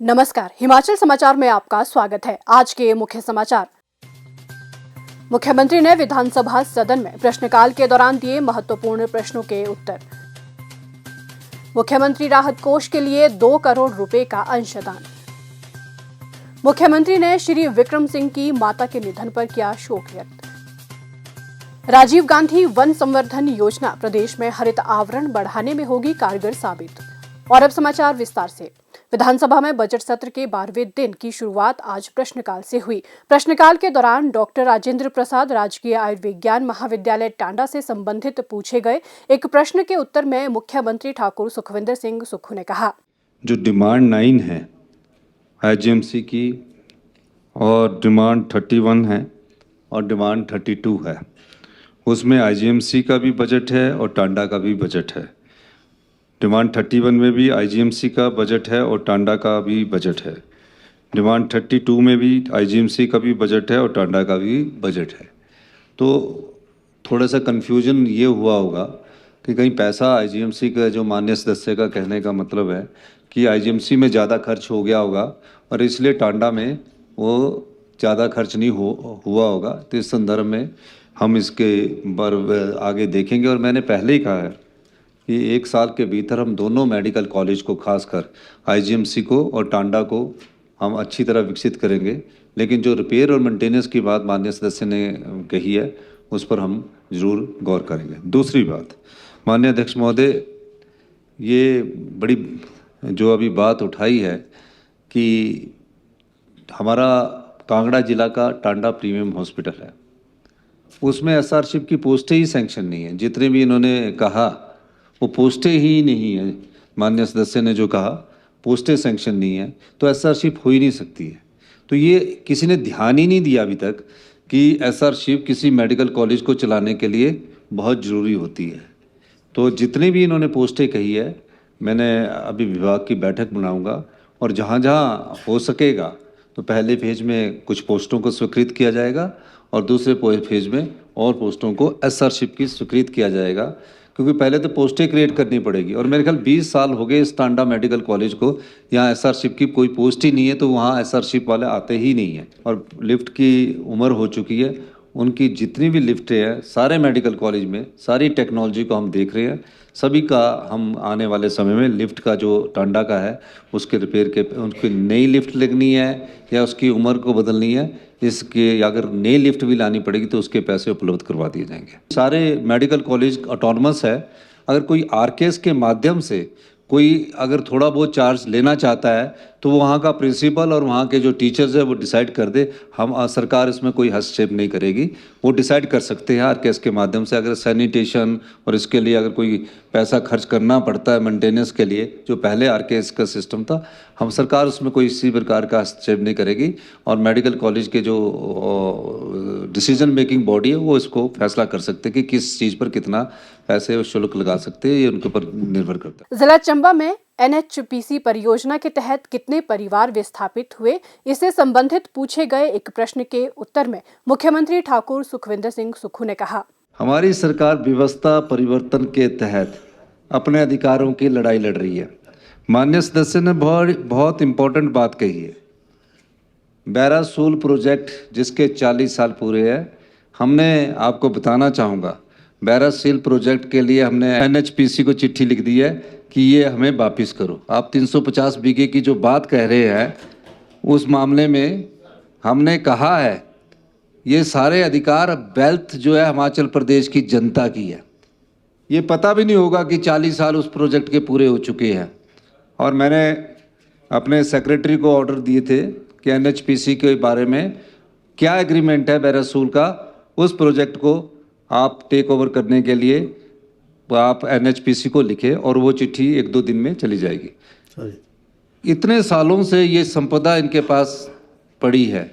नमस्कार, हिमाचल समाचार में आपका स्वागत है। आज के मुख्य समाचार। मुख्यमंत्री ने विधानसभा सदन में प्रश्नकाल के दौरान दिए महत्वपूर्ण प्रश्नों के उत्तर। मुख्यमंत्री राहत कोष के लिए 2 करोड़ रुपए का अंशदान। मुख्यमंत्री ने श्री विक्रम सिंह की माता के निधन पर किया शोक व्यक्त। राजीव गांधी वन संवर्धन योजना प्रदेश में हरित आवरण बढ़ाने में होगी कारगर साबित। और अब समाचार विस्तार से। विधानसभा में बजट सत्र के 12वें दिन की शुरुआत आज प्रश्नकाल से हुई। प्रश्नकाल के दौरान डॉक्टर राजेंद्र प्रसाद राजकीय आयुर्विज्ञान महाविद्यालय टांडा से संबंधित पूछे गए एक प्रश्न के उत्तर में मुख्यमंत्री ठाकुर सुखविंदर सिंह सुक्खू ने कहा, जो डिमांड 9 है आईजीएमसी की और डिमांड 31 है और डिमांड 32 है, उसमें आईजीएमसी का भी बजट है और टांडा का भी बजट है। डिमांड 31 में भी आईजीएमसी का बजट है और टांडा का भी बजट है। डिमांड 32 में भी आईजीएमसी का भी बजट है और टांडा का भी बजट है। तो थोड़ा सा कन्फ्यूजन ये हुआ होगा कि कहीं पैसा आईजीएमसी का, जो माननीय सदस्य का कहने का मतलब है कि आईजीएमसी में ज़्यादा खर्च हो गया होगा और इसलिए टांडा में वो ज़्यादा खर्च नहीं हुआ होगा। तो इस संदर्भ में हम इसके बारे आगे देखेंगे। और मैंने पहले ही कहा है कि 1 साल के भीतर हम दोनों मेडिकल कॉलेज को, खासकर आईजीएमसी को और टांडा को, हम अच्छी तरह विकसित करेंगे। लेकिन जो रिपेयर और मेंटेनेंस की बात माननीय सदस्य ने कही है, उस पर हम जरूर गौर करेंगे। दूसरी बात, माननीय अध्यक्ष महोदय, ये बड़ी जो अभी बात उठाई है कि हमारा कांगड़ा जिला का टांडा प्रीमियम हॉस्पिटल है, उसमें एसआरशिप की पोस्टें ही सैंक्शन नहीं है। जितने भी इन्होंने कहा वो पोस्टें ही नहीं है। माननीय सदस्य ने जो कहा पोस्टें सैंक्शन नहीं है तो एसआरशिप हो ही नहीं सकती है। तो ये किसी ने ध्यान ही नहीं दिया अभी तक कि एसआरशिप किसी मेडिकल कॉलेज को चलाने के लिए बहुत ज़रूरी होती है। तो जितनी भी इन्होंने पोस्टें कही है, मैंने अभी विभाग की बैठक बुलाऊंगा और जहाँ जहाँ हो सकेगा तो पहले फेज में कुछ पोस्टों को स्वीकृत किया जाएगा और दूसरे फेज में और पोस्टों को एसआरशिप की स्वीकृत किया जाएगा, क्योंकि पहले तो पोस्टें क्रिएट करनी पड़ेगी। और मेरे ख्याल 20 साल हो गए इस टांडा मेडिकल कॉलेज को, यहाँ एसआरशिप की कोई पोस्ट ही नहीं है, तो वहाँ एसआरशिप वाले आते ही नहीं है। और लिफ्ट की उम्र हो चुकी है, उनकी जितनी भी लिफ्टें हैं सारे मेडिकल कॉलेज में, सारी टेक्नोलॉजी को हम देख रहे हैं। सभी का हम आने वाले समय में लिफ्ट का जो टांडा का है उसके रिपेयर के, उनकी नई लिफ्ट लगनी है या उसकी उम्र को बदलनी है, इसके अगर नई लिफ्ट भी लानी पड़ेगी तो उसके पैसे उपलब्ध करवा दिए जाएंगे। सारे मेडिकल कॉलेज ऑटोनमस है। अगर कोई आरकेएस के माध्यम से कोई अगर थोड़ा बहुत चार्ज लेना चाहता है तो वहाँ का प्रिंसिपल और वहाँ के जो टीचर्स है वो डिसाइड कर दे। हम सरकार इसमें कोई हस्तक्षेप नहीं करेगी, वो डिसाइड कर सकते हैं आरकेएस के माध्यम से। अगर सैनिटेशन और इसके लिए अगर कोई पैसा खर्च करना पड़ता है मेंटेनेंस के लिए, जो पहले आरकेएस का सिस्टम था, हम सरकार उसमें कोई इसी प्रकार का हस्तक्षेप नहीं करेगी। और मेडिकल कॉलेज के जो डिसीजन मेकिंग बॉडी है वो इसको फैसला कर सकते हैं कि किस चीज़ पर कितना पैसे और शुल्क लगा सकते हैं, ये उनके ऊपर निर्भर करता है। जिला चंबा में एनएचपीसी परियोजना के तहत कितने परिवार विस्थापित हुए, इससे संबंधित पूछे गए एक प्रश्न के उत्तर में मुख्यमंत्री ठाकुर सुखविंदर सिंह सुक्खू ने कहा, हमारी सरकार व्यवस्था परिवर्तन के तहत अपने अधिकारों की लड़ाई लड़ रही है। माननीय सदस्य ने बहुत इम्पोर्टेंट बात कही है। बैरासूल प्रोजेक्ट जिसके 40 साल पूरे हैं, हमने आपको बताना चाहूँगा, बैरासील प्रोजेक्ट के लिए हमने एनएचपीसी को चिट्ठी लिख दी है कि ये हमें वापिस करो। आप 350 बीघे की जो बात कह रहे हैं, उस मामले में हमने कहा है ये सारे अधिकार वेल्थ जो है हिमाचल प्रदेश की जनता की है। ये पता भी नहीं होगा कि 40 साल उस प्रोजेक्ट के पूरे हो चुके हैं। और मैंने अपने सेक्रेटरी को ऑर्डर दिए थे कि एनएचपीसी के बारे में क्या एग्रीमेंट है बैरासूल का, उस प्रोजेक्ट को आप टेक ओवर करने के लिए आप एनएचपीसी को लिखे और वो चिट्ठी 1-2 दिन में चली जाएगी। इतने सालों से ये संपदा इनके पास पड़ी है,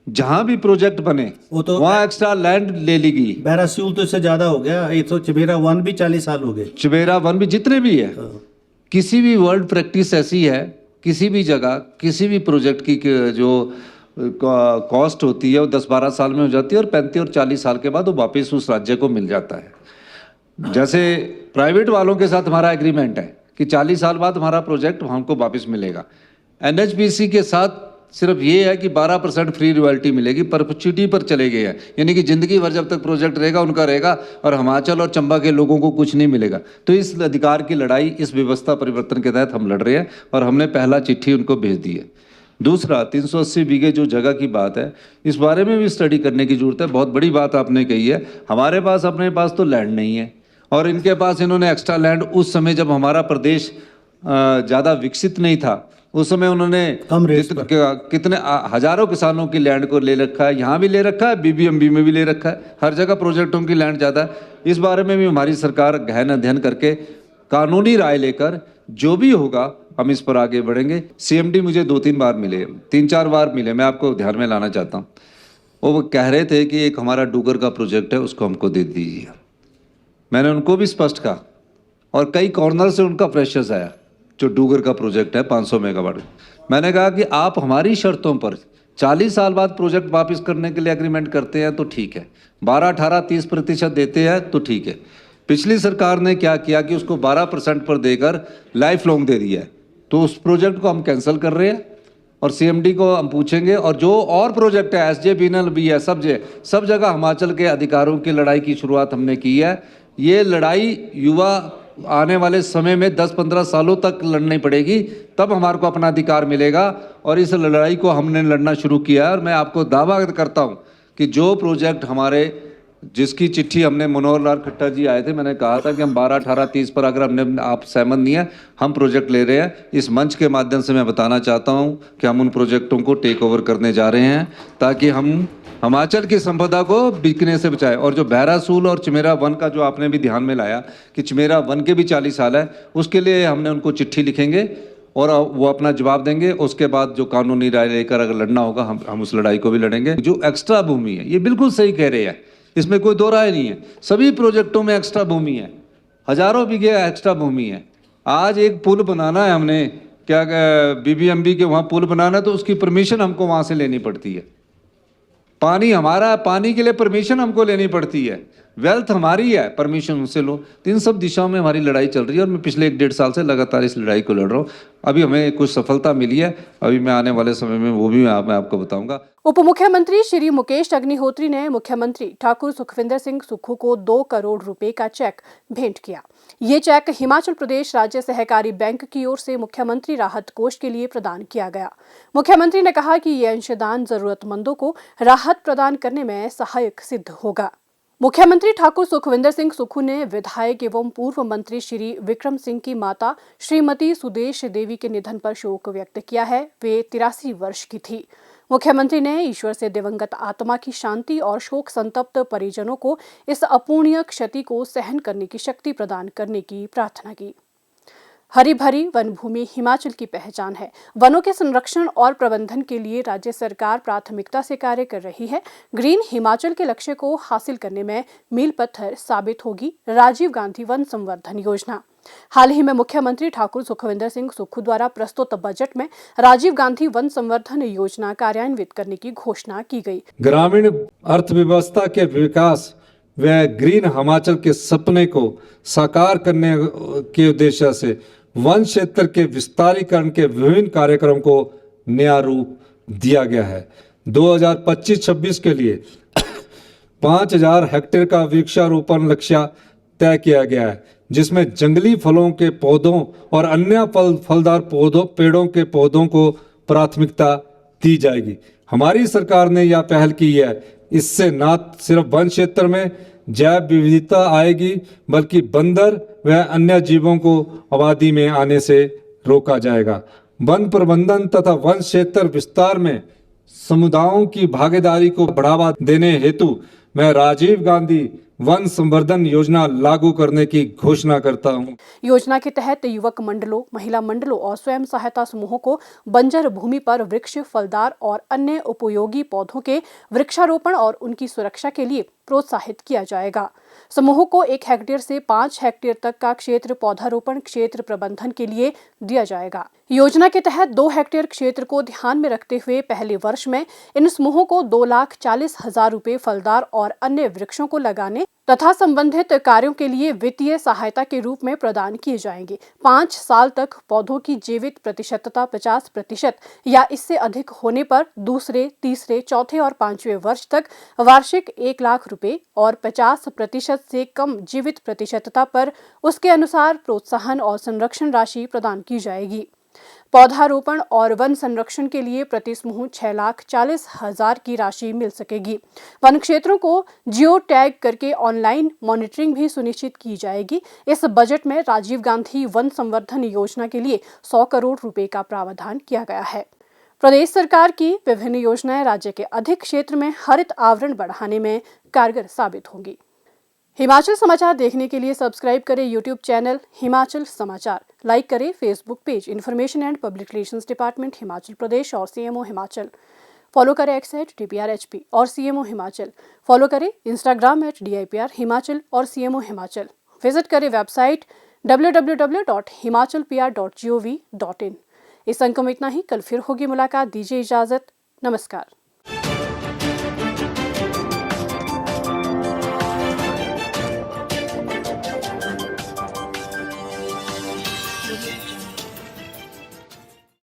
जहां भी प्रोजेक्ट बने तो वहां एक्स्ट्रा लैंड ले ली गई। बैरासूल तो इससे ज्यादा हो गया, ये तो चबेरा 1 भी 40 साल हो गए। चबेरा 1 भी जितने भी है, किसी भी वर्ल्ड प्रैक्टिस ऐसी है, किसी भी जगह किसी भी प्रोजेक्ट की जो कॉस्ट होती है वो 10-12 साल में हो जाती है और 35 और 40 साल के बाद वो वापस उस राज्य को मिल जाता है। जैसे प्राइवेट वालों के साथ हमारा एग्रीमेंट है कि 40 साल बाद हमारा प्रोजेक्ट हमको वापस मिलेगा। एनएचपीसी के साथ सिर्फ ये है कि 12% फ्री रॉयल्टी मिलेगी, परपेचुइटी पर चले गए हैं, यानी कि जिंदगी भर जब तक प्रोजेक्ट रहेगा उनका रहेगा, और हिमाचल और चंबा के लोगों को कुछ नहीं मिलेगा। तो इस अधिकार की लड़ाई इस व्यवस्था परिवर्तन के तहत हम लड़ रहे हैं और हमने पहला चिट्ठी उनको भेज दी है। दूसरा, 380 बीघे जो जगह की बात है, इस बारे में भी स्टडी करने की जरूरत है। बहुत बड़ी बात आपने कही है। हमारे पास अपने पास तो लैंड नहीं है, और इनके पास इन्होंने एक्स्ट्रा लैंड उस समय जब हमारा प्रदेश ज़्यादा विकसित नहीं था, उस समय उन्होंने कितने हजारों किसानों की लैंड को ले रखा है, यहाँ भी ले रखा है, बीबीएमबी में भी ले रखा है, हर जगह प्रोजेक्टों की लैंड ज़्यादा है। इस बारे में भी हमारी सरकार गहन अध्ययन करके कानूनी राय लेकर जो भी होगा हम इस पर आगे बढ़ेंगे। सीएमडी मुझे 2-3 बार मिले, 3-4 बार मिले, मैं आपको ध्यान में लाना चाहता हूँ। वो कह रहे थे कि एक हमारा डूगर का प्रोजेक्ट है, उसको हमको दे दीजिए। मैंने उनको भी स्पष्ट कहा, और कई कॉर्नर से उनका प्रेशर्स आया। जो डूगर का प्रोजेक्ट है 500 मेगावाट, मैंने कहा कि आप हमारी शर्तों पर 40 साल बाद प्रोजेक्ट वापस करने के लिए एग्रीमेंट करते हैं तो ठीक है, 12, 18, 30% देते हैं तो ठीक है। पिछली सरकार ने क्या किया कि उसको 12% पर देकर लाइफ लॉन्ग दे दिया है, तो उस प्रोजेक्ट को हम कैंसिल कर रहे हैं और सीएमडी को हम पूछेंगे। और जो और प्रोजेक्ट है, एसजेपीएनएल भी है, सब जगह हिमाचल के अधिकारों की लड़ाई की शुरुआत हमने की है। ये लड़ाई युवा आने वाले समय में 10-15 सालों तक लड़नी पड़ेगी, तब हमारे को अपना अधिकार मिलेगा, और इस लड़ाई को हमने लड़ना शुरू किया है। और मैं आपको दावा करता हूं कि जो प्रोजेक्ट हमारे, जिसकी चिट्ठी हमने मनोहर लाल खट्टर जी आए थे, मैंने कहा था कि हम 12, 18, 30 पर अगर हमने आप सहमत नहीं है, हम प्रोजेक्ट ले रहे हैं। इस मंच के माध्यम से मैं बताना चाहता हूं कि हम उन प्रोजेक्टों को टेक ओवर करने जा रहे हैं, ताकि हम हिमाचल की संपदा को बिकने से बचाए। और जो बहरासूल और चमेरा वन का जो आपने भी ध्यान में लाया कि चमेरा वन के भी 40 साल है, उसके लिए हमने उनको चिट्ठी लिखेंगे और वो अपना जवाब देंगे। उसके बाद जो कानूनी राय लेकर अगर लड़ना होगा, हम उस लड़ाई को भी लड़ेंगे। जो एक्स्ट्रा भूमि है, ये बिल्कुल सही कह रहे हैं, इसमें कोई दो राय नहीं है। सभी प्रोजेक्टों में एक्स्ट्रा भूमि है, हजारों बीघे एक्स्ट्रा भूमि है। आज एक पुल बनाना है, हमने क्या बीबीएमबी के वहाँ पुल बनाना है, तो उसकी परमिशन हमको वहाँ से लेनी पड़ती है। पानी हमारा है, पानी के लिए परमिशन हमको लेनी पड़ती है। वेल्थ हमारी है, परमिशन उनसे लो। तो इन सब दिशाओं में हमारी लड़ाई चल रही है, और मैं पिछले 1-1.5 साल से लगातार इस लड़ाई को लड़ रहा हूँ। अभी हमें कुछ सफलता मिली है, अभी मैं आने वाले समय में वो भी मैं आपको बताऊंगा। उप मुख्यमंत्री श्री मुकेश अग्निहोत्री ने मुख्यमंत्री ठाकुर सुखविंदर सिंह सुक्खू को 2 करोड़ रुपए का चेक भेंट किया। ये चेक हिमाचल प्रदेश राज्य सहकारी बैंक की ओर से मुख्यमंत्री राहत कोष के लिए प्रदान किया गया। मुख्यमंत्री ने कहा कि ये अंशदान जरूरतमंदों को राहत प्रदान करने में सहायक सिद्ध होगा। मुख्यमंत्री ठाकुर सुखविंदर सिंह सुक्खू ने विधायक एवं पूर्व मंत्री श्री विक्रम सिंह की माता श्रीमती सुदेश देवी के निधन पर शोक व्यक्त किया है। वे 83 वर्ष की थी। मुख्यमंत्री ने ईश्वर से दिवंगत आत्मा की शांति और शोक संतप्त परिजनों को इस अपूर्णीय क्षति को सहन करने की शक्ति प्रदान करने की प्रार्थना की। हरी भरी वन भूमि हिमाचल की पहचान है। वनों के संरक्षण और प्रबंधन के लिए राज्य सरकार प्राथमिकता से कार्य कर रही है। ग्रीन हिमाचल के लक्ष्य को हासिल करने में मील पत्थर साबित होगी राजीव गांधी वन संवर्धन योजना। हाल ही में मुख्यमंत्री ठाकुर सुखविंदर सिंह सुक्खू द्वारा प्रस्तुत बजट में राजीव गांधी वन संवर्धन योजना कार्यान्वित करने की घोषणा की गई। ग्रामीण अर्थव्यवस्था के विकास व ग्रीन हिमाचल के सपने को साकार करने के उद्देश्य से वन क्षेत्र के विस्तारीकरण के विभिन्न कार्यक्रम को नया रूप दिया गया है। 2025-26 के लिए 5000 हेक्टेयर का वृक्षारोपण लक्ष्य तय किया गया है, जिसमें जंगली फलों के पौधों और अन्य फलदार पेड़ों के पौधों को प्राथमिकता दी जाएगी। हमारी सरकार ने यह पहल की है। इससे न सिर्फ वन क्षेत्र में जैव विविधता आएगी, बल्कि बंदर व अन्य जीवों को आबादी में आने से रोका जाएगा। वन प्रबंधन तथा वन क्षेत्र विस्तार में समुदायों की भागीदारी को बढ़ावा देने हेतु मैं राजीव गांधी वन संवर्धन योजना लागू करने की घोषणा करता हूं। योजना के तहत युवक मंडलों, महिला मंडलों और स्वयं सहायता समूहों को बंजर भूमि पर वृक्ष, फलदार और अन्य उपयोगी पौधों के वृक्षारोपण और उनकी सुरक्षा के लिए प्रोत्साहित किया जाएगा। समूहों को 1 हेक्टेयर से 5 हेक्टेयर तक का क्षेत्र पौधारोपण क्षेत्र प्रबंधन के लिए दिया जाएगा। योजना के तहत 2 हेक्टेयर क्षेत्र को ध्यान में रखते हुए पहले वर्ष में इन समूहों को 2,40,000 रुपए फलदार और अन्य वृक्षों को लगाने तथा संबंधित कार्यों के लिए वित्तीय सहायता के रूप में प्रदान किए जाएंगे। 5 साल तक पौधों की जीवित प्रतिशतता 50% या इससे अधिक होने पर दूसरे, तीसरे, चौथे और 5वें वर्ष तक वार्षिक 1 लाख रुपए और 50% से कम जीवित प्रतिशतता पर उसके अनुसार प्रोत्साहन और संरक्षण राशि प्रदान की जाएगी। पौधारोपण और वन संरक्षण के लिए प्रति समूह 6,40,000 की राशि मिल सकेगी। वन क्षेत्रों को जियो टैग करके ऑनलाइन मॉनिटरिंग भी सुनिश्चित की जाएगी। इस बजट में राजीव गांधी वन संवर्धन योजना के लिए 100 करोड़ रुपए का प्रावधान किया गया है। प्रदेश सरकार की विभिन्न योजनाएं राज्य के अधिक क्षेत्र में हरित आवरण बढ़ाने में कारगर साबित होंगी। हिमाचल समाचार देखने के लिए सब्सक्राइब करें यूट्यूब चैनल हिमाचल समाचार, लाइक करें Facebook page information and public relations department Himachal Pradesh और सीएमओ हिमाचल, फॉलो करें @DPRHP और सीएमओ हिमाचल, फॉलो करें इंस्टाग्राम @DIPR हिमाचल और सीएमओ हिमाचल, विजिट करें वेबसाइट www.himachalpr.gov.in। इस अंक में इतना ही, कल फिर होगी मुलाकात, दीजिए इजाजत, नमस्कार।